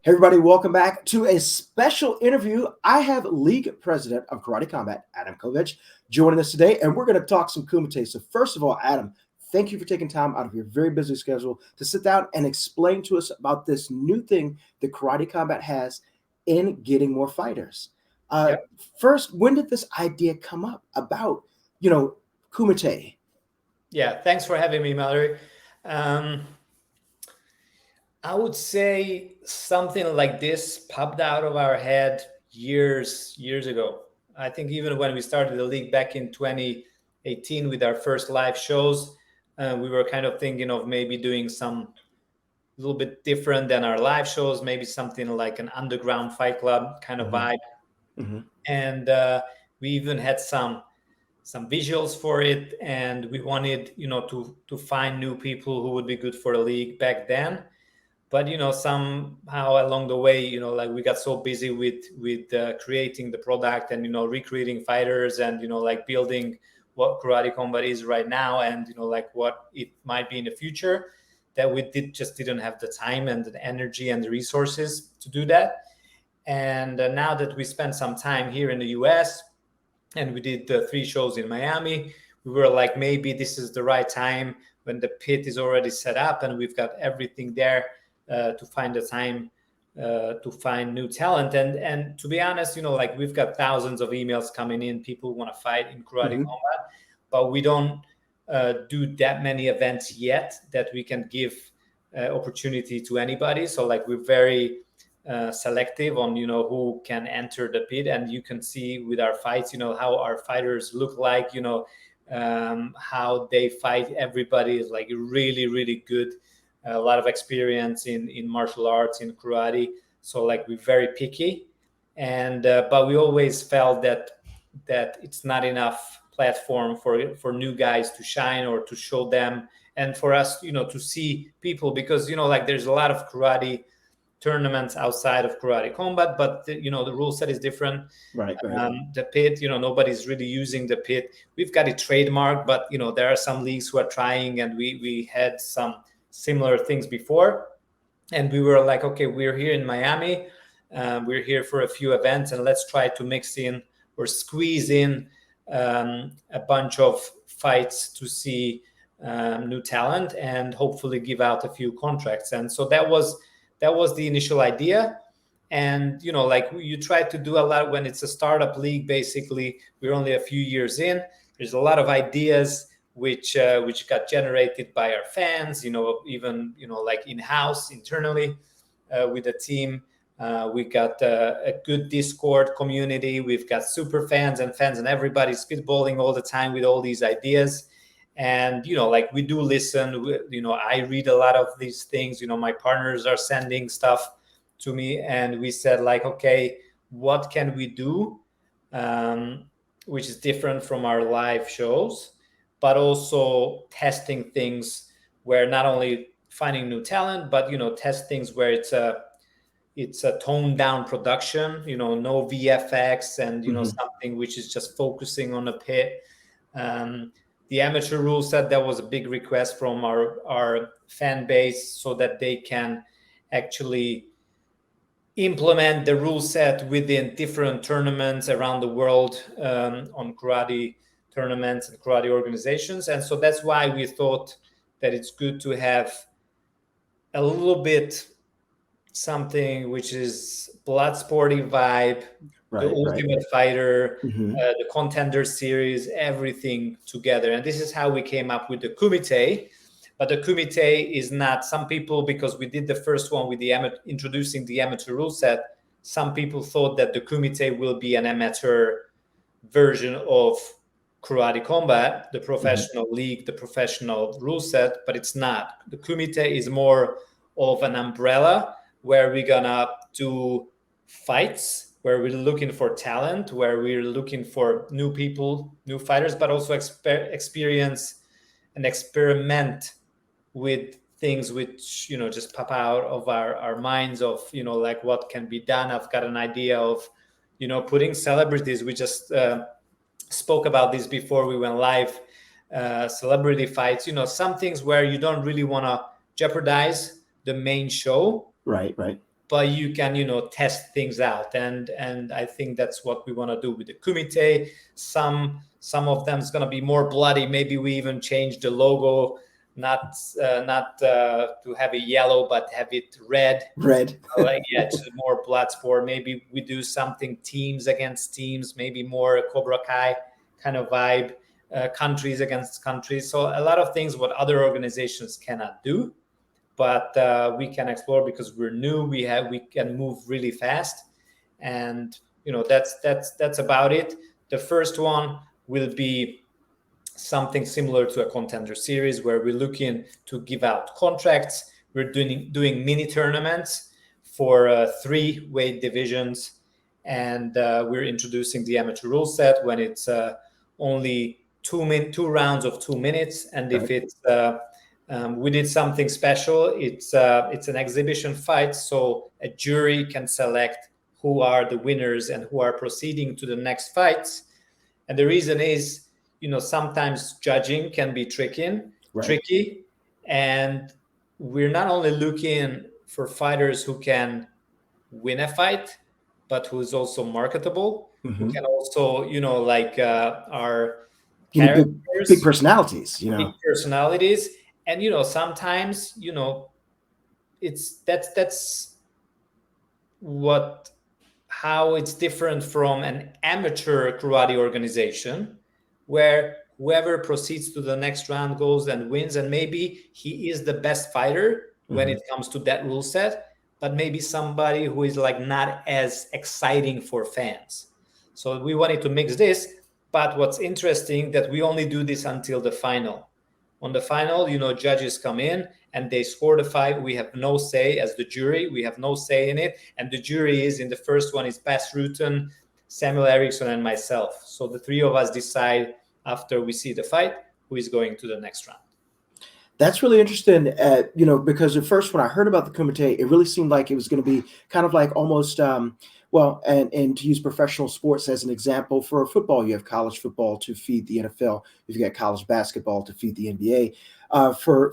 Everybody, welcome back to a special interview. I have League President of Karate Combat, Adam Kovács, joining us today, and we're going to talk some Kumite. So first of all, Adam, thank you for taking time out of your very busy schedule to sit down and explain to us about this new thing that Karate Combat has in getting more fighters. First, when did this idea come up about, Kumite? Yeah, thanks for having me, Mallory. I would say something like this popped out of our head years ago. I think even when we started the league back in 2018 with our first live shows, we were kind of thinking of maybe doing some a little bit different than our live shows, maybe something like an underground fight club kind of vibe. Mm-hmm. And we even had some visuals for it, and we wanted, to find new people who would be good for the league back then. But, somehow along the way, like we got so busy with creating the product and, recruiting fighters and, like building what Karate Combat is right now and, like what it might be in the future, that we just didn't have the time and the energy and the resources to do that. And now that we spent some time here in the US and we did 3 shows in Miami, we were like, maybe this is the right time when the pit is already set up and we've got everything there. To find the time to find new talent. And to be honest, like we've got thousands of emails coming in, people want to fight in Karate Combat, but we don't do that many events yet that we can give opportunity to anybody. So like we're very selective on, who can enter the pit. And you can see with our fights, how our fighters look like, how they fight. Everybody is like really, really good. A lot of experience in martial arts, in karate. So like we're very picky, and but we always felt that it's not enough platform for new guys to shine or to show them, and for us, to see people, because like there's a lot of karate tournaments outside of Karate Combat, but the rule set is different. Right. The pit, nobody's really using the pit. We've got it trademarked, but there are some leagues who are trying, and we had some similar things before, and we were like, okay, we're here in Miami, we're here for a few events, and let's try to mix in or squeeze in a bunch of fights to see new talent and hopefully give out a few contracts. And so that was the initial idea. And like you try to do a lot when it's a startup league. Basically, we're only a few years in. There's a lot of ideas which got generated by our fans, even like in-house internally with the team. We got a good Discord community. We've got super fans, and everybody spitballing all the time with all these ideas. And like we do listen. I read a lot of these things. My partners are sending stuff to me, and we said like, okay, what can we do which is different from our live shows, but also testing things where not only finding new talent, but test things where it's a toned down production, no VFX, and something which is just focusing on a pit. The amateur rule set, that was a big request from our fan base, so that they can actually implement the rule set within different tournaments around the world, on karate tournaments and karate organizations. And so that's why we thought that it's good to have a little bit something which is blood sporty vibe, the Ultimate Fighter, the Contender series, everything together. And this is how we came up with the Kumite. But the Kumite is not, some people, because we did the first one with the introducing the amateur rule set, some people thought that the Kumite will be an amateur version of Karate Combat, the professional league, the professional rule set, but it's not. The Kumite is more of an umbrella where we're gonna do fights, where we're looking for talent, where we're looking for new people, new fighters, but also experience and experiment with things which, just pop out of our minds of, like what can be done. I've got an idea of, putting celebrities. We just spoke about this before we went live, celebrity fights, some things where you don't really want to jeopardize the main show. Right. but you can, test things out. And I think that's what we want to do with the Kumite. Some of them is going to be more bloody. Maybe we even change the logo, not to have it yellow, but have it red. It's more blood sport. Maybe we do something teams against teams, maybe more Cobra Kai kind of vibe, countries against countries. So a lot of things what other organizations cannot do, but we can explore because we're new. We can move really fast, and that's about it. The first one will be something similar to a contender series where we're looking to give out contracts. We're doing mini tournaments for 3 weight divisions, and we're introducing the amateur rule set when it's only 2 rounds of 2 minutes, and if it's we did something special. It's an exhibition fight, so a jury can select who are the winners and who are proceeding to the next fights. And the reason is, sometimes judging can be tricky, and we're not only looking for fighters who can win a fight, but who is also marketable, who can also, are big personalities, big personalities. And sometimes that's how it's different from an amateur karate organization, where whoever proceeds to the next round goes and wins, and maybe he is the best fighter when it comes to that rule set, but maybe somebody who is not as exciting for fans. So we wanted to mix this, but what's interesting that we only do this until the final. On the final, judges come in and they score the fight. We have no say as the jury. We have no say in it. And the jury is, in the first one, is Bas Rutten, Samuel Eriksson, and myself. So the 3 of us decide after we see the fight who is going to the next round. That's really interesting, because at first when I heard about the Kumite, it really seemed like it was going to be kind of like almost, and to use professional sports as an example, for football, you have college football to feed the NFL. You've got college basketball to feed the NBA. For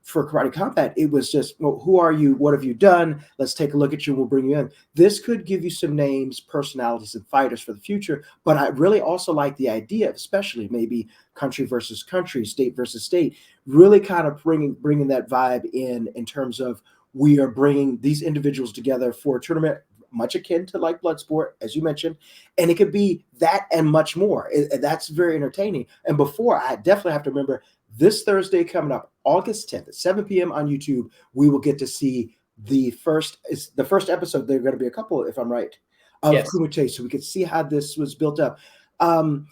Karate Combat, it was just, who are you? What have you done? Let's take a look at you. We'll bring you in. This could give you some names, personalities, and fighters for the future. But I really also like the idea of, especially maybe country versus country, state versus state, really kind of bringing that vibe in terms of, we are bringing these individuals together for a tournament much akin to like Bloodsport, as you mentioned, and it could be that and much more. That's very entertaining. And before, I definitely have to remember, this Thursday coming up, August 10th at 7 p.m. on YouTube, we will get to see the first episode. There are going to be a couple, if I'm right, of Kumite, so we could see how this was built up. We're going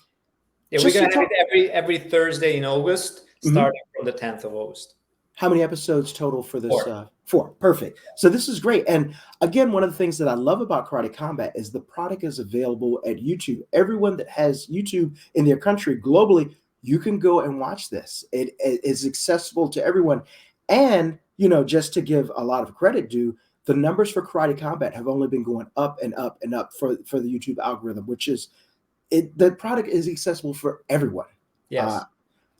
to have it every Thursday in August, starting from the 10th of August. How many episodes total for this? 4. Perfect. So this is great. And again, one of the things that I love about Karate Combat is the product is available at YouTube. Everyone that has YouTube in their country, globally, you can go and watch this. It is accessible to everyone. And, just to give a lot of credit due, the numbers for Karate Combat have only been going up and up and up for the YouTube algorithm, which is, the product is accessible for everyone. Yes.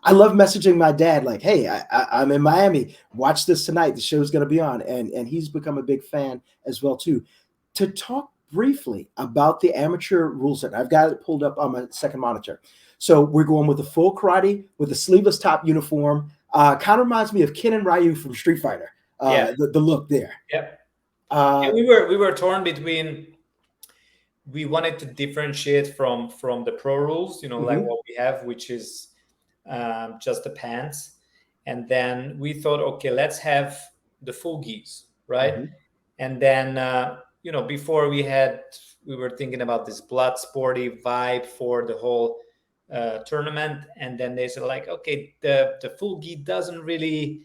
I love messaging my dad like, hey, I'm in Miami. Watch this tonight. The show's going to be on. And he's become a big fan as well, too. To talk briefly about the amateur rule set, I've got it pulled up on my second monitor. So we're going with the full karate with the sleeveless top uniform. Kind of reminds me of Ken and Ryu from Street Fighter. The look there. Yep. We were torn between. We wanted to differentiate from the pro rules, like what we have, which is just the pants. And then we thought, okay, let's have the full gis, right? And then, before we were thinking about this blood sporty vibe for the whole tournament. And then they said okay, the full gi doesn't really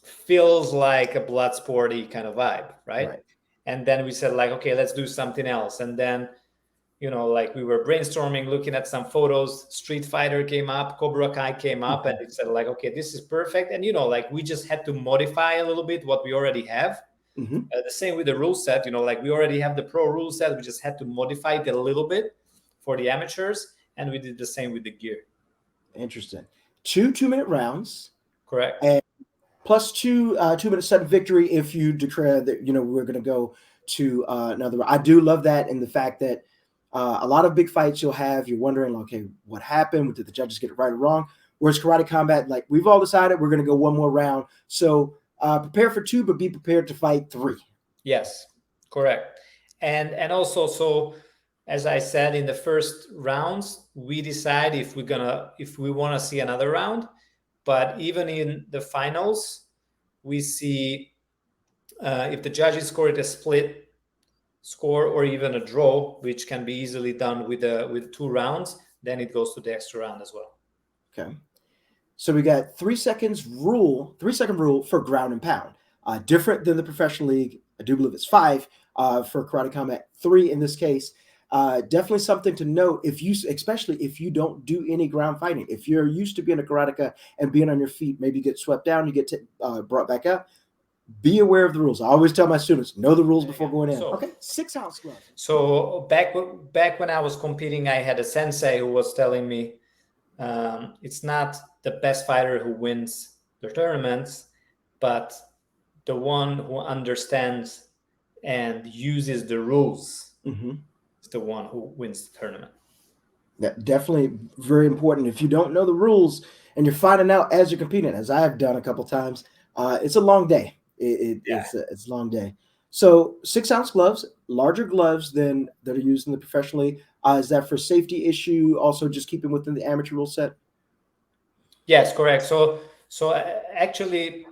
feels like a blood sporty kind of vibe, right? And then we said okay, let's do something else. And then, we were brainstorming, looking at some photos. Street Fighter came up, Cobra Kai came up, and it said okay, this is perfect. And, we just had to modify a little bit what we already have. The same with the rule set, we already have the pro rule set. We just had to modify it a little bit for the amateurs. And we did the same with the gear. Interesting. 2 2-minute rounds. Correct. And plus 2 minute sudden victory if you declare that we're going to go to another. I do love that, and the fact that a lot of big fights you're wondering, okay, what happened? Did the judges get it right or wrong? Whereas karate combat, like we've all decided we're going to go one more round. So prepare for 2, but be prepared to fight 3. Yes, correct. And also, so as I said, in the first rounds, we decide if we want to see another round. But even in the finals, we see if the judges score it a split score or even a draw, which can be easily done with 2 rounds, then it goes to the extra round as well. Okay. So we got 3 second rule for ground and pound. Different than the professional league. I do believe it's 5 for karate combat, 3 in this case. Definitely something to note especially if you don't do any ground fighting. If you're used to being a karateka and being on your feet, maybe you get swept down, you get brought back up. Be aware of the rules. I always tell my students, know the rules before going in. So, okay, 6-ounce gloves. So back when I was competing, I had a sensei who was telling me it's not the best fighter who wins the tournaments, but the one who understands and uses the rules is the one who wins the tournament. Yeah, definitely very important. If you don't know the rules and you're finding out as you're competing, as I have done a couple times, it's a long day. It's a long day. So 6-ounce gloves, larger gloves than that are used in the professional league. Is that for safety issue? Also, just keeping within the amateur rule set. Yes, correct. So actually,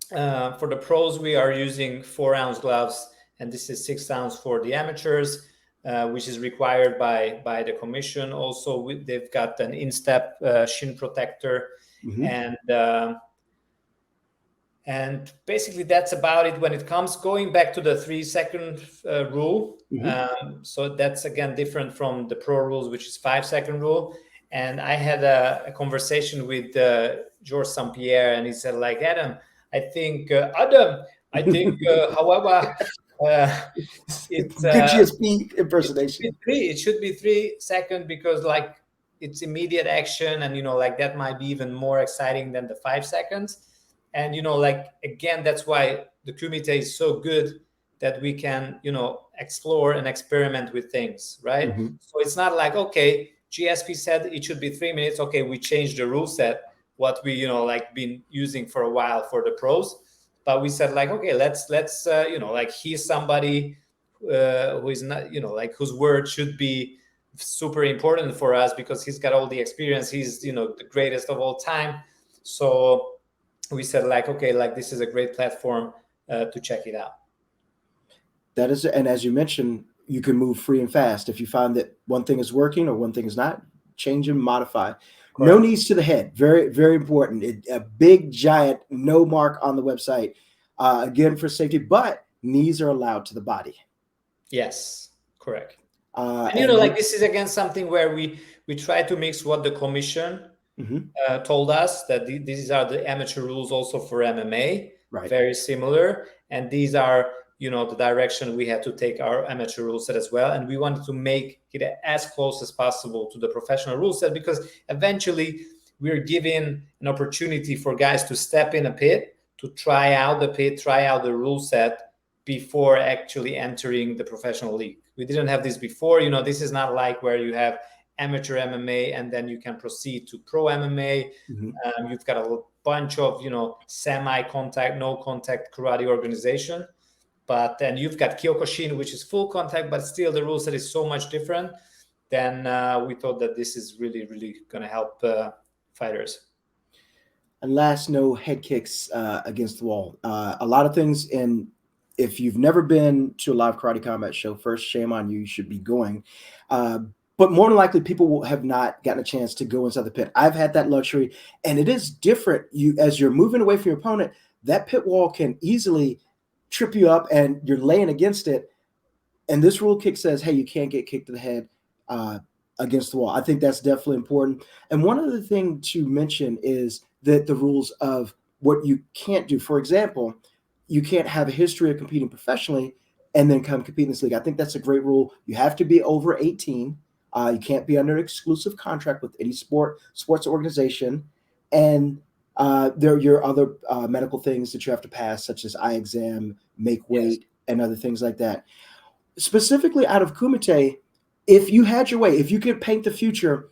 for the pros, we are using 4-ounce gloves, and this is 6-ounce for the amateurs, which is required by the commission. Also, they've got an instep shin protector, and basically that's about it when it comes. Going back to the 3-second rule, so that's again different from the pro rules, which is 5-second rule. And I had a conversation with Georges St. Pierre, and he said, like, Adam, I think, however, it's good GSP impersonation. It should be 3-second because like it's immediate action, and like that might be even more exciting than the 5 seconds. And like again, that's why the Kumite is so good, that we can explore and experiment with things, right? So it's not like, okay, GSP said it should be 3 minutes. Okay, we changed the rule set, what we like been using for a while for the pros, but we said like, okay, let's like he's somebody who is not like whose word should be super important for us because he's got all the experience. He's the greatest of all time. So we said like, okay, like this is a great platform to check it out. That is, and as you mentioned, you can move free and fast. If you find that one thing is working or one thing is not, change and modify. Correct. No knees to the head. Very, very important. A big, giant no mark on the website, again, for safety, but knees are allowed to the body. Yes, correct. And like this is, again, something where we try to mix what the commission told us, that these are the amateur rules also for MMA, right? Very similar. And these are the direction we had to take our amateur rule set as well. And we wanted to make it as close as possible to the professional rule set, because eventually we're giving an opportunity for guys to step in a pit, to try out the pit, try out the rule set before actually entering the professional league. We didn't have this before. This is not like where you have amateur MMA and then you can proceed to pro MMA. You've got a bunch of, semi-contact, no contact karate organization. But then you've got Kyokushin, which is full contact, but still the rule set is so much different. Then we thought that this is really, really going to help fighters. And last, no head kicks against the wall. A lot of things, and if you've never been to a live karate combat show, first, shame on you. You should be going. But more than likely, people have not gotten a chance to go inside the pit. I've had that luxury, and it is different. As you're moving away from your opponent, that pit wall can easily trip you up, and you're laying against it. And this rule kick says, hey, you can't get kicked to the head against the wall. I think that's definitely important. And one other thing to mention is that the rules of what you can't do. For example, you can't have a history of competing professionally and then come compete in this league. I think that's a great rule. You have to be over 18. You can't be under an exclusive contract with any sports organization. And There are your other medical things that you have to pass, such as eye exam, make weight, and other things like that. Specifically out of Kumite, if you had your way, if you could paint the future,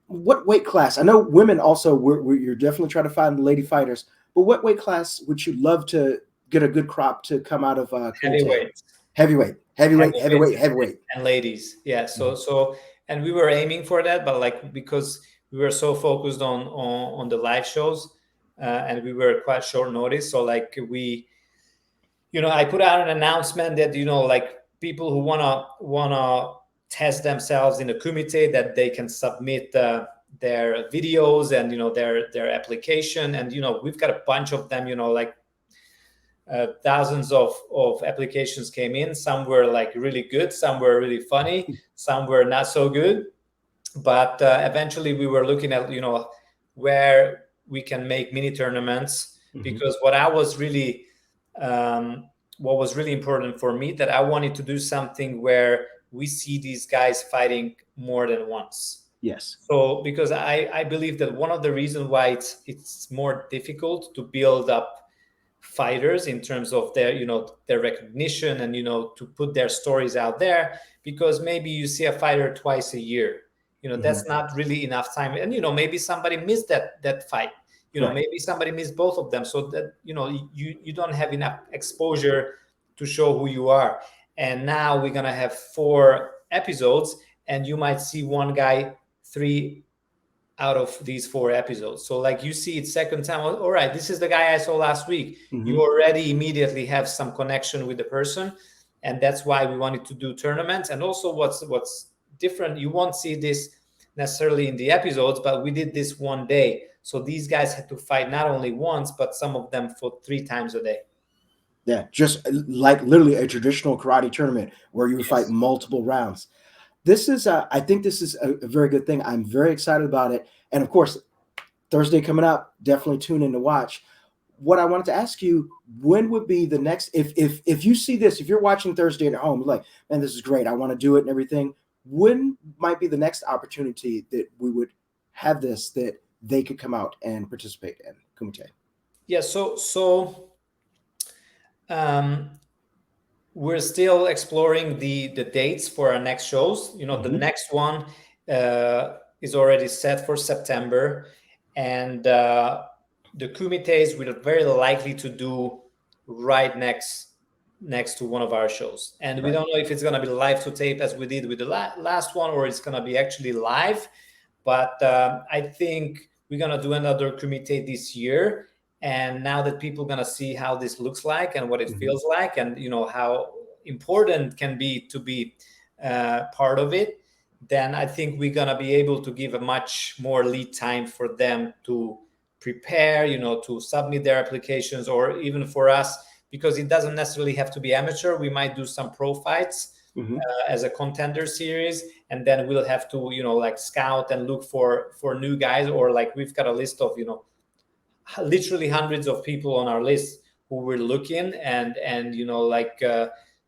what weight class? I know women also, you're definitely trying to find lady fighters, but what weight class would you love to get a good crop to come out of Kumite? Heavyweight. Heavyweight. And ladies. Yeah. So and we were aiming for that, but like because we were so focused on the live shows, and we were quite short notice. So like I put out an announcement that like people who wanna test themselves in the Kumite, that they can submit their videos and their application, and we've got a bunch of them. Like thousands of applications came in. Some were like really good, some were really funny, some were not so good. But eventually we were looking at where we can make mini tournaments, because what was really important for me, that I wanted to do something where we see these guys fighting more than once. Yes. So because I believe that one of the reasons why it's more difficult to build up fighters in terms of their their recognition and to put their stories out there, because maybe you see a fighter twice a year, that's not really enough time, and maybe somebody missed that fight, Right. maybe somebody missed both of them, so that you don't have enough exposure to show who you are. And now we're gonna have 4 episodes, and you might see one guy 3 out of these 4 episodes. So like you see it second time, all right, this is the guy I saw last week. You already immediately have some connection with the person. And that's why we wanted to do tournaments. And also what's different, you won't see this necessarily in the episodes, but we did this one day. So these guys had to fight not only once, but some of them for 3 times a day. Yeah, just like literally a traditional karate tournament where you would fight multiple rounds. This is, I think this is a very good thing. I'm very excited about it. And of course, Thursday coming up, definitely tune in to watch. What I wanted to ask you, when would be the next, if you see this, if you're watching Thursday at home, like, man, this is great, I want to do it and everything, when might be the next opportunity that we would have this, that they could come out and participate in Kumite? Yeah, we're still exploring the dates for our next shows. The next one is already set for September, and the Kumites we're very likely to do right next to one of our shows. And we don't know if it's going to be live to tape as we did with the last one, or it's going to be actually live. But I think we're going to do another Kumite this year. And now that people are going to see how this looks like and what it feels like, and how important can be to be part of it, then I think we're going to be able to give a much more lead time for them to prepare, to submit their applications, or even for us, because it doesn't necessarily have to be amateur. We might do some pro fights as a contender series, and then we'll have to like scout and look for new guys, or like we've got a list of literally hundreds of people on our list who we're looking and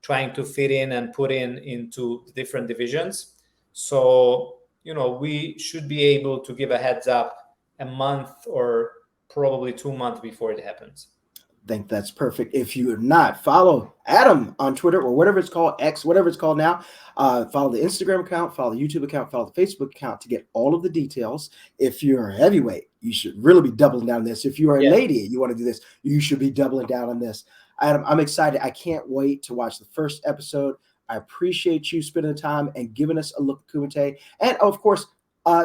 trying to fit in and put into different divisions. So we should be able to give a heads up a month or probably 2 months before it happens. I think that's perfect. If you are not, follow Adam on Twitter or whatever it's called, X, whatever it's called now. Follow the Instagram account, follow the YouTube account, follow the Facebook account to get all of the details. If you're a heavyweight, you should really be doubling down on this. If you are a lady, you want to do this, you should be doubling down on this. Adam, I'm excited. I can't wait to watch the first episode. I appreciate you spending the time and giving us a look at Kumite. And of course,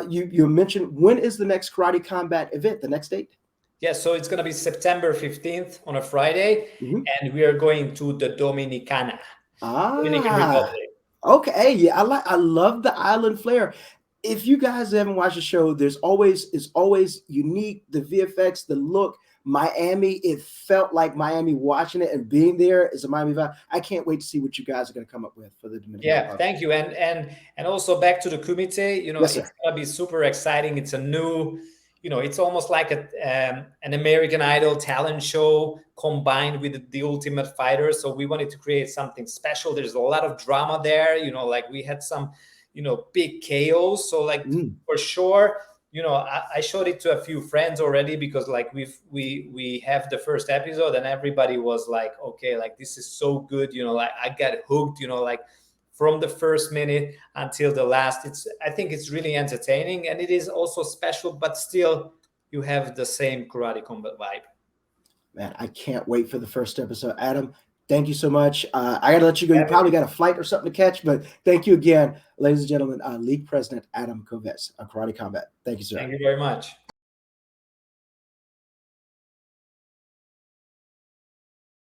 you mentioned, when is the next Karate Combat event, the next date? Yeah, so it's going to be September 15th on a Friday, and we are going to the Dominicana, Dominican Republic. Okay, yeah, I love the island flair. If you guys haven't watched the show, it's always unique. The VFX, the look, Miami. It felt like Miami watching it and being there is a Miami vibe. I can't wait to see what you guys are going to come up with for the Dominican. Yeah, thank you, and also back to the Kumite. It's going to be super exciting. It's a new. It's almost like an American Idol talent show combined with the Ultimate Fighter. So we wanted to create something special. There's a lot of drama there. Like we had some, big KOs. So like for sure, you know, I showed it to a few friends already, because like we have the first episode and everybody was like, okay, like this is so good, you know, like I got hooked, you know, like from the first minute until the last. I think it's really entertaining, and it is also special, but still you have the same Karate Combat vibe. Man, I can't wait for the first episode. Adam, thank you so much. I got to let you go. You probably got a flight or something to catch, but thank you again, ladies and gentlemen, League President Adam Kovács of Karate Combat. Thank you, sir. Thank you very much.